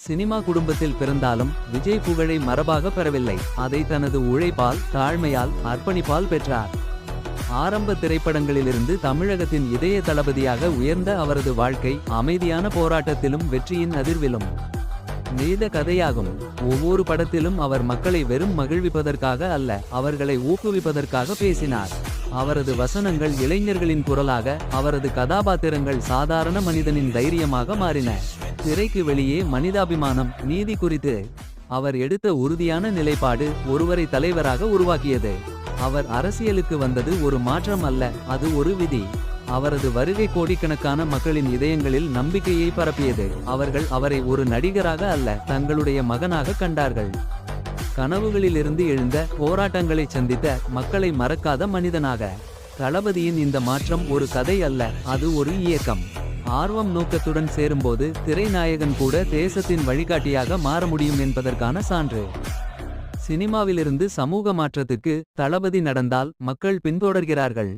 Cinema குடும்பத்தில் பிறந்தாலும் விஜய் புகழை மரபாக பெறவில்லை. அதை தனது உழைப்பால், தாழ்மையால், அர்ப்பணிப்பால் பெற்றார். ஆரம்ப திரைப்படங்களிலிருந்து தமிழகத்தின் இதய தளபதியாக உயர்ந்த அவரது வாழ்க்கை அமைதியான போராட்டத்திலும் வெற்றியின் அதிர்விலும் நெய்த கதையாகும். ஒவ்வொரு படத்திலும் அவர் மக்களை வெறும் மகிழ்விப்பதற்காக அல்ல, அவர்களை ஊக்குவிப்பதற்காக பேசினார். அவரது வசனங்கள் இளைஞர்களின் குரலாக, அவரது கதாபாத்திரங்கள் சாதாரண மனிதனின் தைரியமாக மாறின. திரைக்கு வெளியே மனிதாபிமானம், நீதி குறித்து அவர் எடுத்த உறுதியான நிலைப்பாடு ஒருவரை தலைவராக உருவாக்கியது. அவர் அரசியலுக்கு வந்தது ஒரு மாற்றம் அல்ல, அது ஒரு விதி. அவரது வருகை கோடிக்கணக்கான மக்களின் இதயங்களில் நம்பிக்கையை பரப்பியது. அவர்கள் அவரை ஒரு நடிகராக அல்ல, தங்களுடைய மகனாக கண்டார்கள். கனவுகளிலிருந்து எழுந்த, போராட்டங்களை சந்தித்த, மக்களை மறக்காத மனிதனாக. தளபதியின் இந்த மாற்றம் ஒரு கதை அல்ல, அது ஒரு இயக்கம். ஆர்வம் நோக்கத்துடன் சேரும்போது திரைநாயகன் கூட தேசத்தின் வழிகாட்டியாக மாற முடியும் என்பதற்கான சான்று. சினிமாவிலிருந்து சமூக மாற்றத்துக்கு தளபதி நடந்தால் மக்கள் பின்தொடர்கிறார்கள்.